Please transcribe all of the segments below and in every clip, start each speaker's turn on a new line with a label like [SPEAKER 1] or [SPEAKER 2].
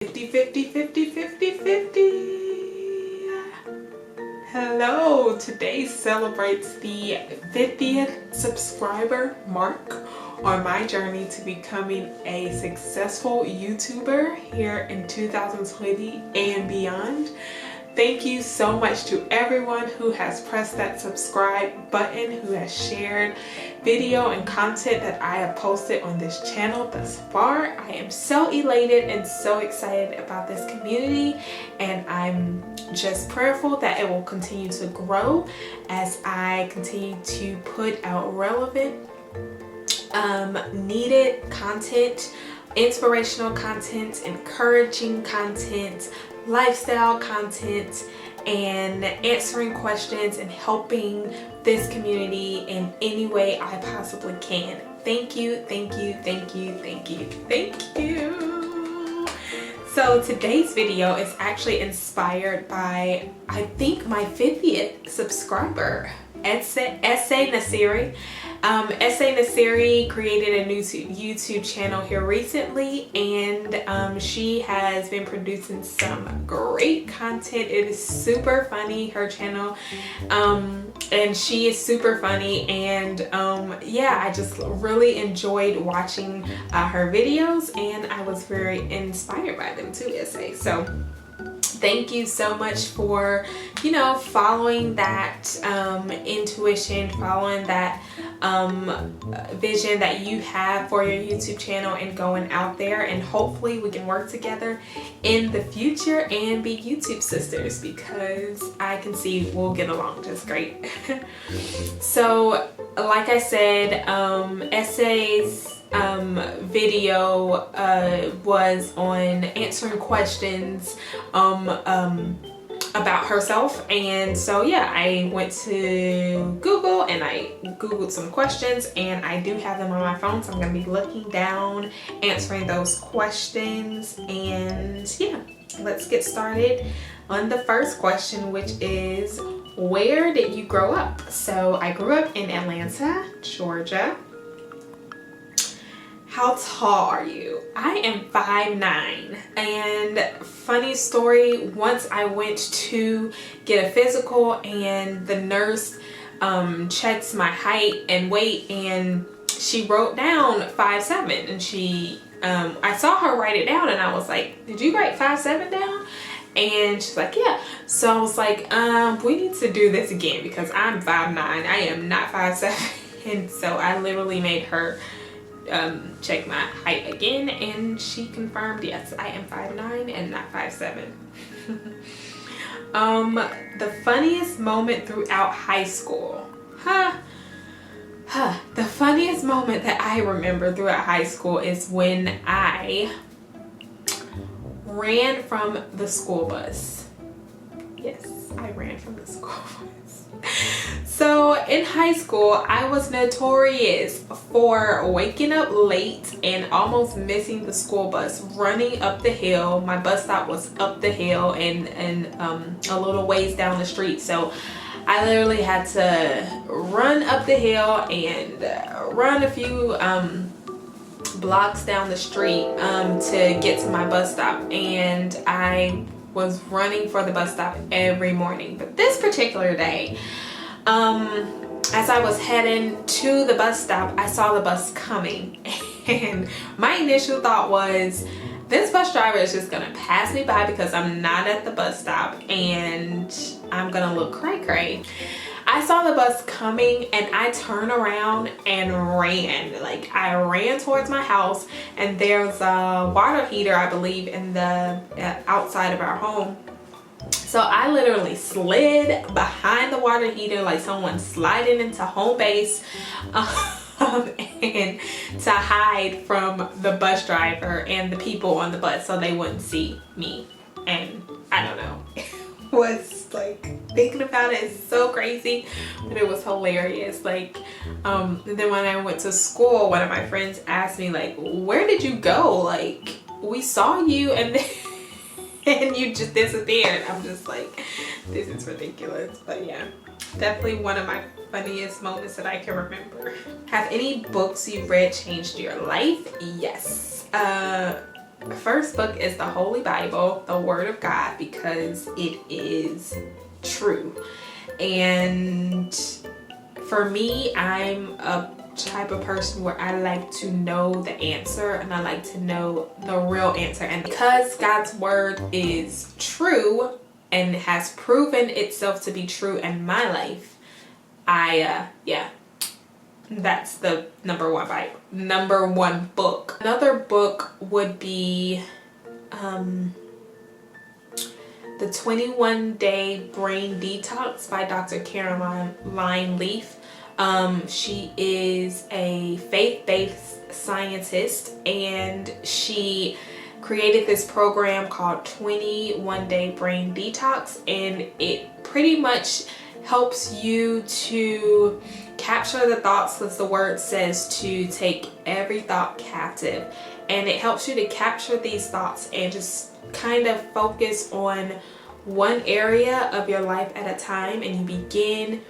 [SPEAKER 1] 50. Hello, today celebrates the 50th subscriber mark on my journey to becoming a successful YouTuber here in 2020 and beyond. Thank you so much to everyone who has pressed that subscribe button, who has shared video and content that I have posted on this channel thus far. I am so elated and so excited about this community, and I'm just prayerful that it will continue to grow as I continue to put out relevant, needed content, inspirational content, encouraging content, lifestyle content, and answering questions and helping this community in any way I possibly can. Thank you. So today's video is actually inspired by, I think, my 50th subscriber, Essay Nasiri. Essay Nasiri created a new YouTube channel here recently, and she has been producing some great content. It is super funny, her channel, and she is super funny, and yeah, I just really enjoyed watching her videos, and I was very inspired by them too, Essay. So thank you so much for, you know, following that intuition, following that vision that you have for your YouTube channel and going out there, and hopefully we can work together in the future and be YouTube sisters, because I can see we'll get along just great. So like I said, Essay's video was on answering questions about herself, and so yeah, I went to Google and I googled some questions, and I do have them on my phone, so I'm gonna be looking down, answering those questions, and yeah, let's get started on the first question, which is, where did you grow up? So I grew up in Atlanta, Georgia. How tall are you? I am 5'9", and funny story, once I went to get a physical and the nurse checked my height and weight, and she wrote down 5'7", and she I saw her write it down, and I was like, did you write 5'7" down? And she's like, yeah. So I was like, we need to do this again, because I'm 5'9", I am not 5'7", and so I literally made her check my height again, and she confirmed, yes, I am 5'9" and not 5'7". The funniest moment throughout high school. The funniest moment that I remember throughout high school is when I ran from the school bus. Yes, I ran from the school bus. So in high school, I was notorious for waking up late and almost missing the school bus, running up the hill. My bus stop was up the hill and a little ways down the street. So I literally had to run up the hill and run a few blocks down the street to get to my bus stop. And I was running for the bus stop every morning. But this particular day, as I was heading to the bus stop, I saw the bus coming, and my initial thought was, this bus driver is just gonna pass me by because I'm not at the bus stop, and I'm gonna look cray-cray. I saw the bus coming, and I turned around and ran. Like, I ran towards my house, and there's a water heater, I believe, in the outside of our home. So I literally slid behind the water heater like someone sliding into home base, and to hide from the bus driver and the people on the bus so they wouldn't see me. And I don't know, was like, thinking about it is so crazy, but it was hilarious. Like, then when I went to school, one of my friends asked me, like, where did you go? Like, we saw you and then and you just disappeared. I'm just like, this is ridiculous. But yeah, definitely one of my funniest moments that I can remember. Have any books you read changed your life? Yes. The first book is the Holy Bible, the Word of God, because it is true. And for me, I'm a type of person where I like to know the answer, and I like to know the real answer. And because God's word is true and has proven itself to be true in my life, yeah, that's the number one book. Another book would be the 21-Day Brain Detox by Dr. Caroline Leaf. She is a faith-based scientist, and she created this program called 21-Day Brain Detox, and it pretty much helps you to capture the thoughts, as the word says, to take every thought captive. And it helps you to capture these thoughts and just kind of focus on one area of your life at a time. And you begin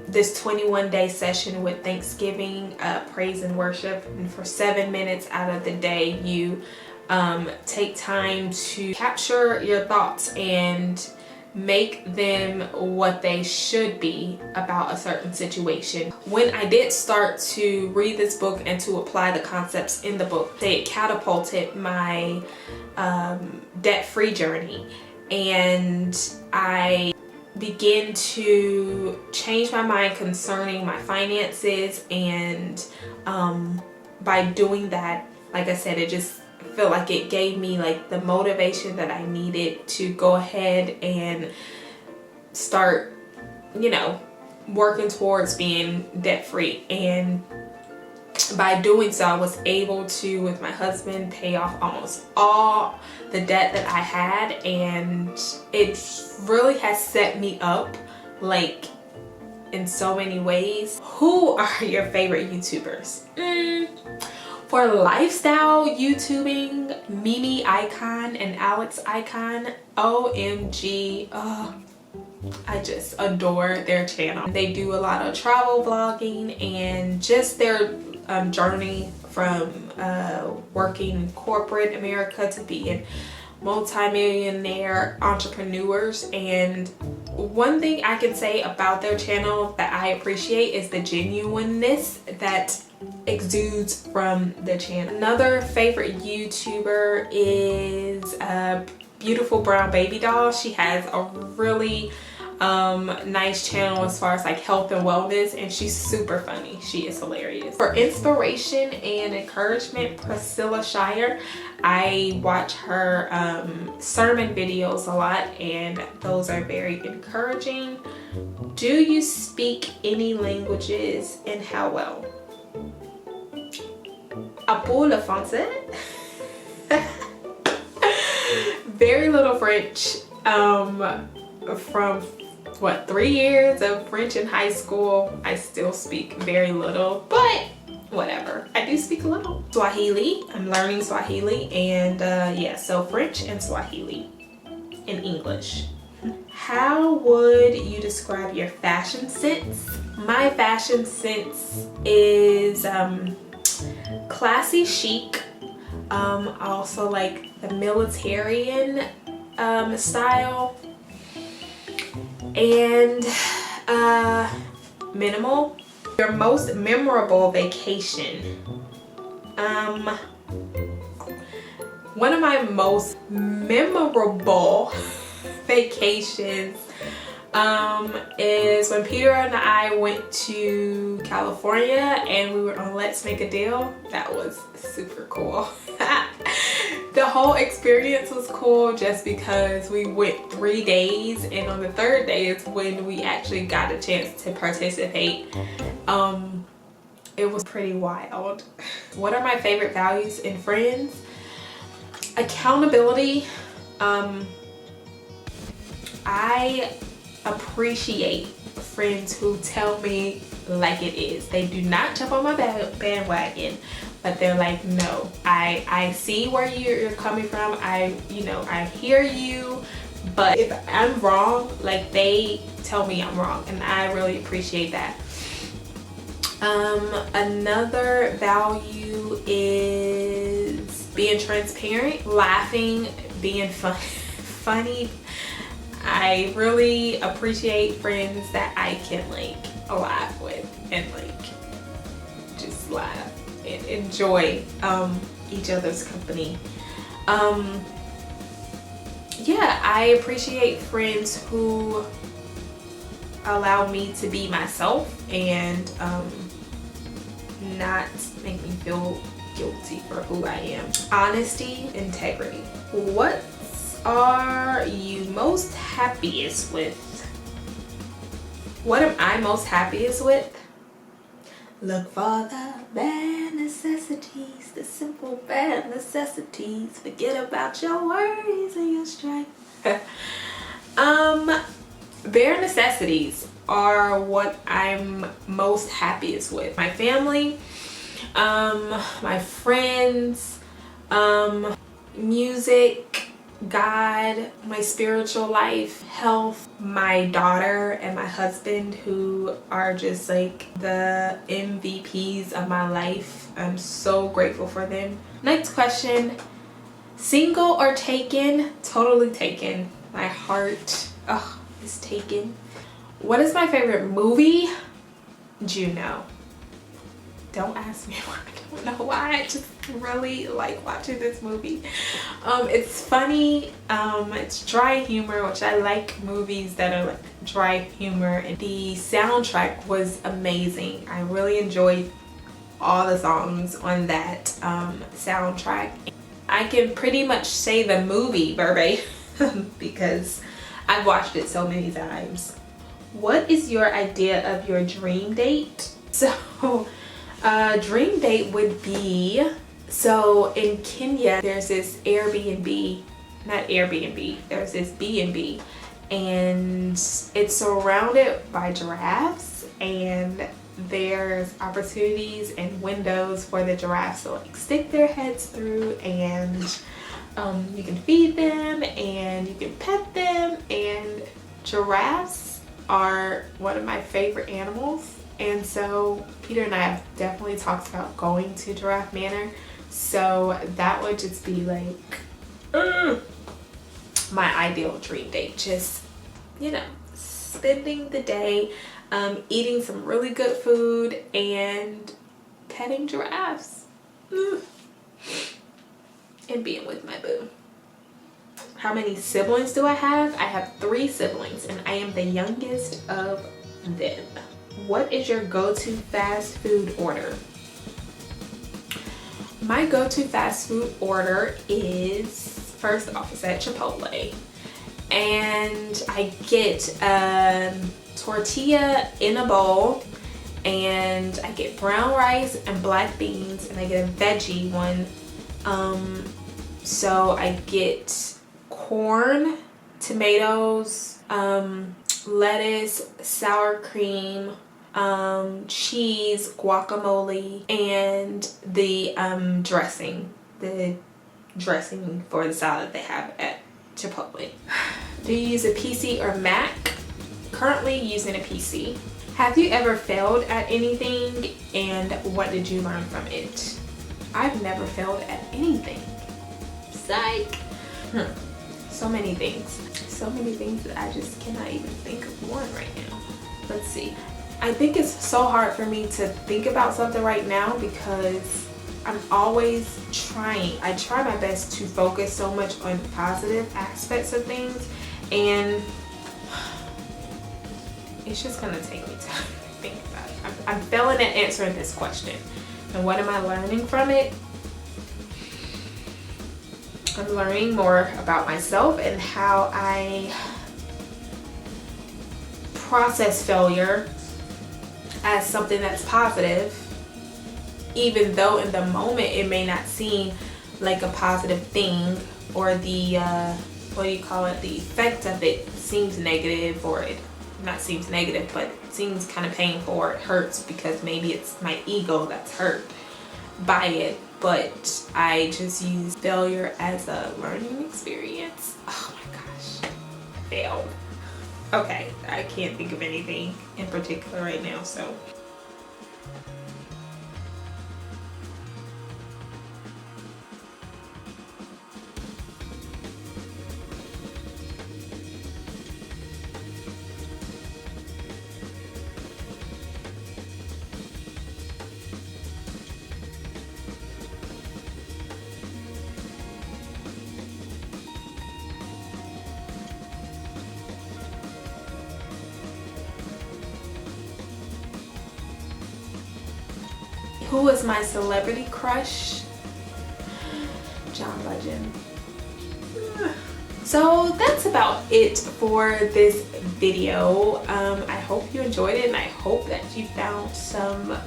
[SPEAKER 1] this 21-day session with Thanksgiving, praise and worship. And for 7 minutes out of the day, you take time to capture your thoughts and make them what they should be about a certain situation. When I did start to read this book and to apply the concepts in the book, it catapulted my debt-free journey, and I began to change my mind concerning my finances. And by doing that, like I said, it just felt like it gave me like the motivation that I needed to go ahead and start, working towards being debt free. And by doing so, I was able to, with my husband, pay off almost all the debt that I had, and it really has set me up like in so many ways. Who are your favorite YouTubers? For lifestyle YouTubing, Mimi Icon and Alex Icon, OMG, I just adore their channel. They do a lot of travel vlogging and just their journey from working in corporate America to being multi-millionaire entrepreneurs. And one thing I can say about their channel that I appreciate is the genuineness that exudes from the channel. Another favorite YouTuber is a Beautiful Brown Baby Doll. She has a really nice channel as far as like health and wellness, and she's super funny. She is hilarious. For inspiration and encouragement, Priscilla Shire. I watch her sermon videos a lot, and those are very encouraging. Do you speak any languages, and how well? Pour le français. Very little French. From 3 years of French in high school, I still speak very little, but whatever. I do speak a little. Swahili, I'm learning Swahili, and yeah, so French and Swahili and English. How would you describe your fashion sense? My fashion sense is classy chic. I also like the militarian style, and minimal. Your most memorable vacation. One of my most memorable vacations is when Peter and I went to California and we were on Let's Make a Deal. That was super cool. The whole experience was cool just because we went 3 days, and on the 3rd day is when we actually got a chance to participate. It was pretty wild. What are my favorite values in friends? Accountability. I appreciate friends who tell me like it is. They do not jump on my bandwagon, but they're like, no, I see where you're coming from. I hear you, but if I'm wrong, like, they tell me I'm wrong, and I really appreciate that. Another value is being transparent, laughing, being funny. I really appreciate friends that I can like laugh with and like just laugh and enjoy each other's company. Yeah, I appreciate friends who allow me to be myself and not make me feel guilty for who I am. Honesty, integrity. What are you most happiest with? What am I most happiest with? Look for the bad necessities, the simple bad necessities. Forget about your worries and your strife. Bare necessities are what I'm most happiest with. My family, my friends, music, God, my spiritual life, health, my daughter and my husband, who are just like the MVPs of my life. I'm so grateful for them. Next question, single or taken? Totally taken. My heart is taken. What is my favorite movie? Juno. Don't ask me why. I don't know why. I just really like watching this movie. It's funny. It's dry humor, which I like movies that are like dry humor. And the soundtrack was amazing. I really enjoyed all the songs on that soundtrack. I can pretty much say the movie verbatim because I've watched it so many times. What is your idea of your dream date? So dream date would be, so in Kenya there's this Airbnb, not Airbnb, there's this B&B, and it's surrounded by giraffes, and there's opportunities and windows for the giraffes to like stick their heads through, and you can feed them and you can pet them. And giraffes are one of my favorite animals, and so Peter and I have definitely talked about going to Giraffe Manor. So that would just be like my ideal dream date. Just, you know, spending the day eating some really good food and petting giraffes and being with my boo. How many siblings do I have? I have 3 siblings and I am the youngest of them. What is your go-to fast food order? My go-to fast food order is, first off, it's at Chipotle, and I get tortilla in a bowl, and I get brown rice and black beans, and I get a veggie one. So I get corn, tomatoes, lettuce, sour cream, cheese, guacamole, and the dressing for the salad they have at Chipotle. Do you use a PC or Mac? Currently using a PC. Have you ever failed at anything, and what did you learn from it? I've never failed at anything. Psych. So many things that I just cannot even think of one right now. Let's see. I think it's so hard for me to think about something right now because I'm always trying. I try my best to focus so much on positive aspects of things, and it's just gonna take me time to think about it. I'm failing at answering this question. And what am I learning from it? I'm learning more about myself and how I process failure as something that's positive, even though in the moment it may not seem like a positive thing, or the what do you call it, the effect of it seems negative, or it not seems negative, but it seems kind of painful, or it hurts because maybe it's my ego that's hurt by it. But I just use failure as a learning experience. Oh my gosh, I failed. Okay, I can't think of anything in particular right now, so. Who is my celebrity crush? John Legend. So that's about it for this video. I hope you enjoyed it, and I hope that you found some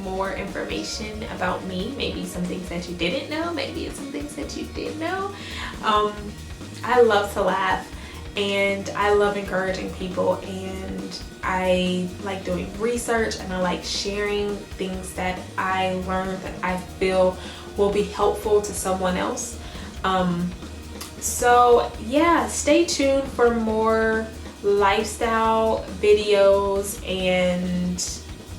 [SPEAKER 1] more information about me. Maybe some things that you didn't know, maybe some things that you did know. I love to laugh, and I love encouraging people, and I like doing research, and I like sharing things that I learned that I feel will be helpful to someone else. So yeah, stay tuned for more lifestyle videos and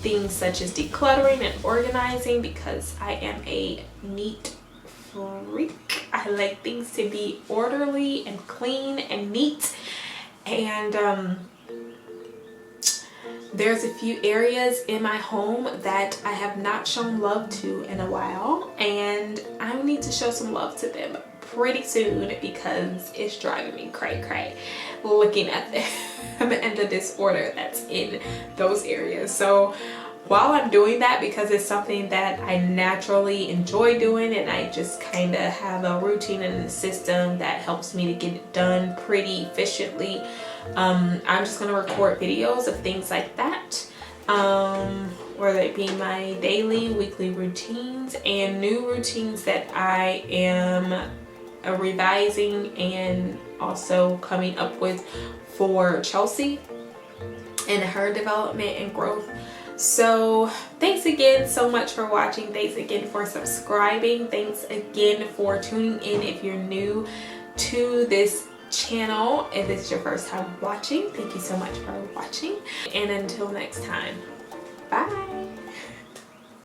[SPEAKER 1] things such as decluttering and organizing, because I am a neat freak. I like things to be orderly and clean and neat, and there's a few areas in my home that I have not shown love to in a while, and I need to show some love to them pretty soon, because it's driving me cray looking at them and the disorder that's in those areas. So while I'm doing that, because it's something that I naturally enjoy doing, and I just kind of have a routine and a system that helps me to get it done pretty efficiently, I'm just going to record videos of things like that, whether it be my daily, weekly routines and new routines that I am revising and also coming up with for Chelsea and her development and growth. So thanks again so much for watching. Thanks again for subscribing. Thanks again for tuning in if you're new to this channel. If it's your first time watching, thank you so much for watching, and until next time, bye.